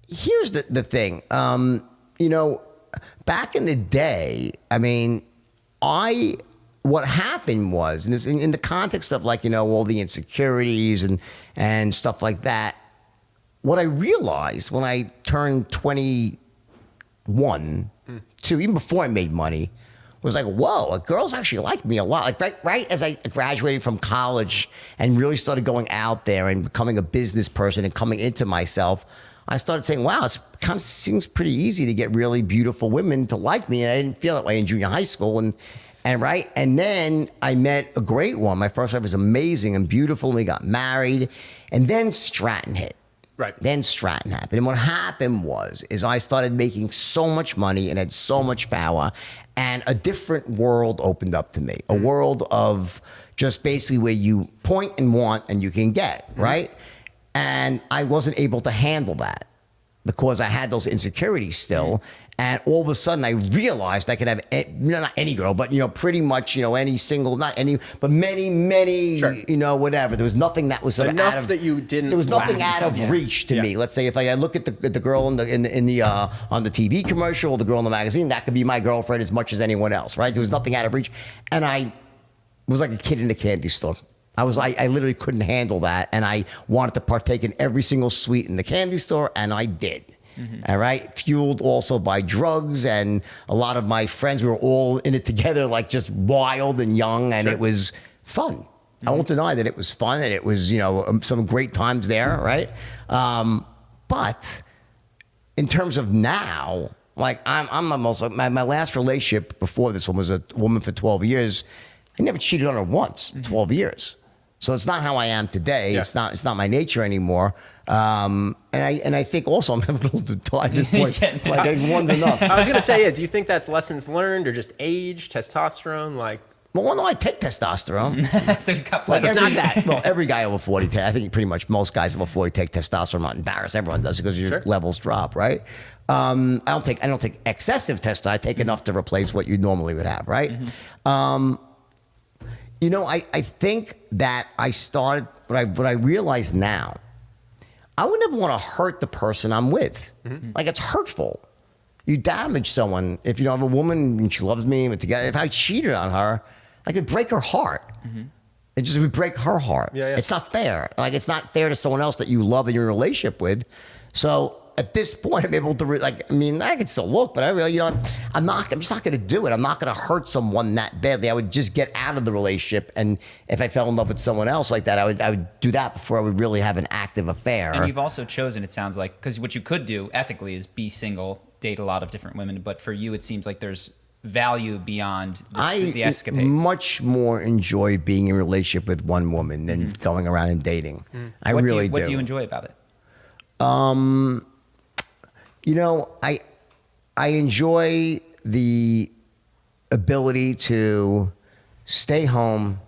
here's the thing. You know, back in the day, I mean, what happened was, and this, in the context of like, you know, all the insecurities and stuff like that, what I realized when I turned 21, to even before I made money, was like, whoa, girls actually like me a lot. Like right as I graduated from college and really started going out there and becoming a business person and coming into myself, I started saying, wow, it kind of seems pretty easy to get really beautiful women to like me. And I didn't feel that way in junior high school. And then I met a great one. My first wife was amazing and beautiful, and we got married. And then Stratton hit. Right. Then Stratton happened. And what happened is I started making so much money and had so much power, and a different world opened up to me. A world of just basically where you point and want and you can get, right? And I wasn't able to handle that because I had those insecurities still. And all of a sudden I realized I could have, not any girl, but, you know, pretty much, you know, any single, not any, but many, sure. you know, whatever. There was nothing that was sort of out of, that you didn't. there was nothing out of reach to me. Let's say if I look at the girl on the TV commercial or the girl in the magazine, that could be my girlfriend as much as anyone else, right? There was nothing out of reach. And I was like a kid in a candy store. I literally couldn't handle that. And I wanted to partake in every single sweet in the candy store, and I did. All right. Fueled also by drugs, and a lot of my friends, we were all in it together, like just wild and young, and it was fun. I won't deny that it was fun, and it was, you know, some great times there, right? But in terms of now, like I'm almost, my last relationship before this one was a woman for 12 years. I never cheated on her once, 12 years. So it's not how I am today. Yeah. It's not my nature anymore. And I think also I'm a little tired at this point. Like one's enough. I was gonna say, yeah. Do you think that's lessons learned or just age, testosterone, like? Well, no, I take testosterone. So he's got Like it's not that. Well, every guy over 40, I think pretty much most guys over 40 take testosterone. I'm not embarrassed. Everyone does it because your levels drop, right? I don't take excessive testosterone. I take enough to replace what you normally would have, right? You know, I think that I started, what I realize now, I would never want to hurt the person I'm with. Like, it's hurtful. You damage someone. If you don't have a woman and she loves me, and together, if I cheated on her, I could break her heart. It just would break her heart. It's not fair. Like, it's not fair to someone else that you love and you're in a relationship with. So at this point, I'm able to, I mean, I can still look, but I really, you know, I'm just not going to do it. I'm not going to hurt someone that badly. I would just get out of the relationship. And if I fell in love with someone else like that, I would do that before I would really have an active affair. And you've also chosen, it sounds like, because what you could do ethically is be single, date a lot of different women. But for you, it seems like there's value beyond the escapades. I much more enjoy being in a relationship with one woman than going around and dating. I really do. What do you enjoy about it? You know, I enjoy the ability to stay home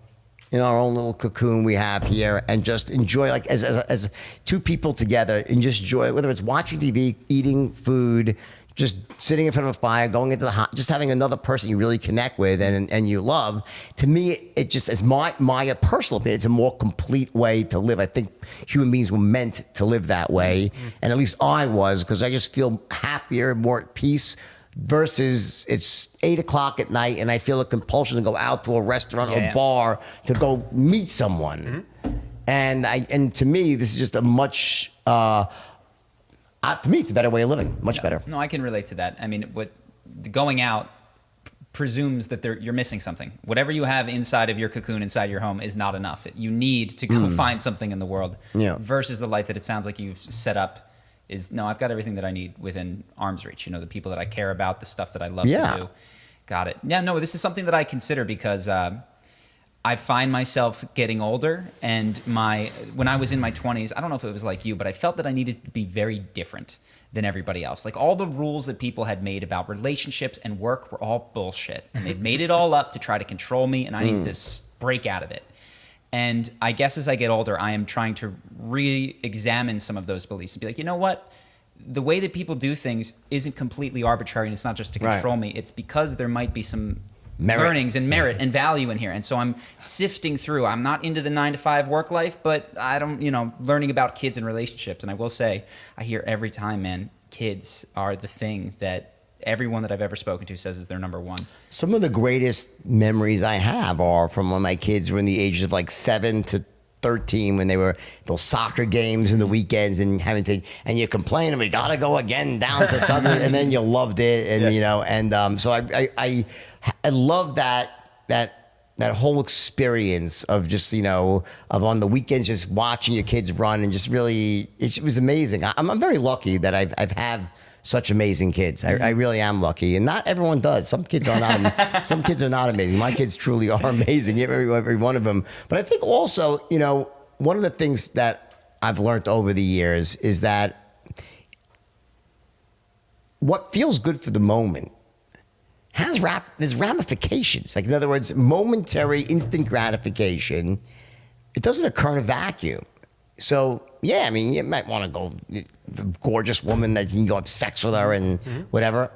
in our own little cocoon we have here and just enjoy, like, as two people together, and just enjoy, whether it's watching TV, eating food, just sitting in front of a fire, going into the hot, just having another person you really connect with and you love. To me, it just is my personal opinion. It's a more complete way to live. I think human beings were meant to live that way, and at least I was, because I just feel happier, more at peace. Versus it's 8 o'clock at night and I feel a compulsion to go out to a restaurant or bar to go meet someone. And to me, this is just a much. To me, it's a better way of living, much better. No, I can relate to that. I mean, going out presumes that you're missing something. Whatever you have inside of your cocoon, inside your home, is not enough. You need to go find something in the world. Versus the life that it sounds like you've set up is, no, I've got everything that I need within arm's reach. You know, the people that I care about, the stuff that I love to do. Got it. Yeah, no, this is something that I consider because I find myself getting older, and when I was in my 20s, I don't know if it was like you, but I felt that I needed to be very different than everybody else. Like, all the rules that people had made about relationships and work were all bullshit, and they'd made it all up to try to control me, and I needed to break out of it. And I guess as I get older, I am trying to re-examine some of those beliefs and be like, you know what? The way that people do things isn't completely arbitrary, and it's not just to control me. It's because there might be some learnings and merit and value in here. And so I'm sifting through. I'm not into the 9-to-5 work life, but I don't, learning about kids and relationships. And I will say, I hear every time, man, kids are the thing that everyone that I've ever spoken to says is their number one. Some of the greatest memories I have are from when my kids were in the ages of like 7 to 13, when they were those soccer games in the weekends and and you complain and we gotta go again down to Southern, and then you loved it, and so I love that whole experience of just of on the weekends just watching your kids run, and just really it was amazing. I'm very lucky that I've had such amazing kids. I really am lucky, and not everyone does. Some kids are not. Some kids are not amazing. My kids truly are amazing, every one of them. But I think also, one of the things that I've learned over the years is that what feels good for the moment there's ramifications. Like, in other words, momentary, instant gratification, it doesn't occur in a vacuum. So, yeah, I mean, you might want to go, gorgeous woman that you can go have sex with her and whatever.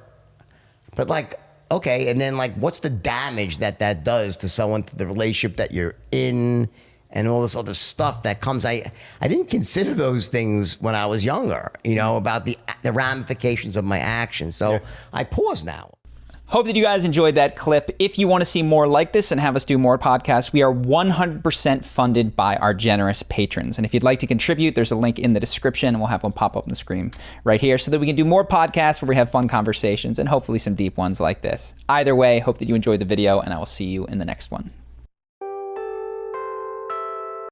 But, like, okay, and then, like, what's the damage that does to someone, to the relationship that you're in, and all this other stuff that comes? I didn't consider those things when I was younger, about the ramifications of my actions. So I pause now. Hope that you guys enjoyed that clip. If you want to see more like this and have us do more podcasts, we are 100% funded by our generous patrons. And if you'd like to contribute, there's a link in the description, and we'll have one pop up on the screen right here so that we can do more podcasts where we have fun conversations and hopefully some deep ones like this. Either way, hope that you enjoyed the video, and I will see you in the next one.